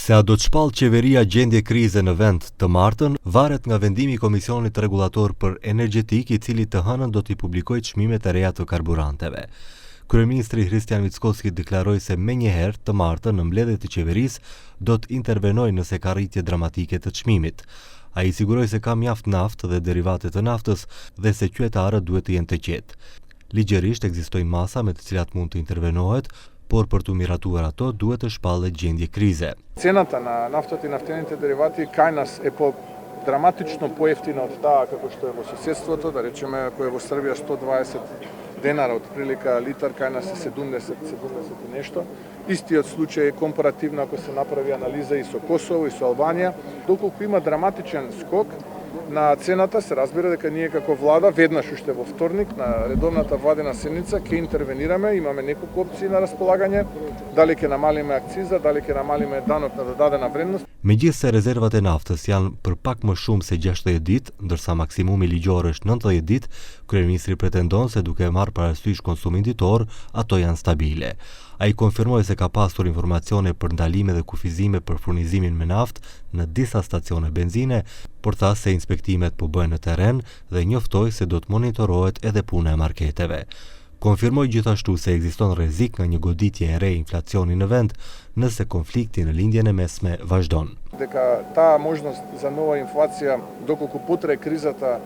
Se a do të shpall qeveria gjendje krize në vend të martën, varet nga vendimi i Komisionit Rregullator për Energjetik, i cili të hënën do t'i publikojë çmimet e reja të karburanteve. Kryeministri Hristijan Mickoski deklaroi se menjëherë të martën në mbledhje të qeverisë do të intervenojë nëse ka rritje dramatike të çmimit. Ai siguroi se ka mjaft naftë dhe derivate të naftës dhe se qytetarët duhet të jenë të qetë. Ligjërisht ekzistojnë masa me të cilat mund të intervenohet, por për të miratuar ato duhet të shpallet gjendje krize. Цената на нафтата и нафтените деривати кај нас е драматично поевтина од таа како што е во соседството, да речеме ако е во Србија 120 денара отприлика литар, кај нас е 70 и нешто. Истиот случај е компаративно ако се направи анализа и со Косово и со Албанија, доколку има драматичен скок на цената, се разбира дека ние како влада веднаш уште во вторник на редовната владина седница ќе интервенираме, имаме неколку опции на располагање, дали ќе намалиме акциза, дали ќе намалиме данок на додадена вредност. Megjithse rezervat e naftës janë për pak më shumë se 60 ditë, ndërsa maksimumi ligjor është 90 ditë, kryeministri pretendon se duke marrë parasysh konsumin ditor, ato janë stabile. Ai konfirmoi se ka pasur informacione për ndalime dhe kufizime për furnizimin me naftë në disa stacione benzine, por tha se inspektimet po bëhen në terren dhe njoftoi se do të monitorohet edhe puna e marketeve. Konfirmoi gjithashtu se ekziston rrezik nga një goditje e re e inflacionit në vend nëse konflikti në lindjen e mesme vazhdon. Дека таа можност за нова инфлација доколку потрае кризата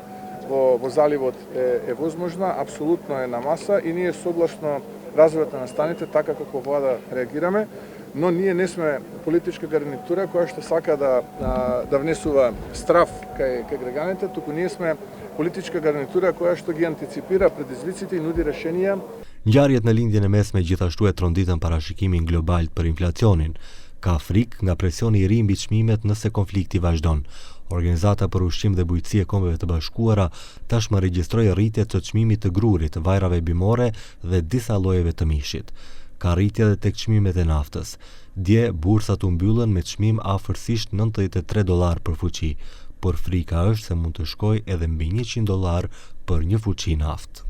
во заливот е возможна, апсолутно е на маса и ние согласно развојот на настаните така како влада реагираме, но ние не сме политичка гарнитура која што сака да внесува страв кај граѓаните, туку ние сме политичка гарнитура која што ги антиципира предизвиците и нуди решенија. Ngjarjet në lindjen e mesme gjithashtu e tronditën parashikimin global për inflacionin. Ka frikë nga presioni i ri mbi çmimet nëse konflikti vazhdon. Organizata për ushqim dhe bujqësi e Kombeve të Bashkuara tashmë regjistroi rritje të çmimit të grurit, vajrave bimore dhe disa llojeve të mishit. Ka rritje edhe tek çmimet e naftës. Dje bursat u mbyllën me çmim afërsisht $93 për fuqi, por frika është se mund të shkojë edhe mbi $100 për një fuqi naftë.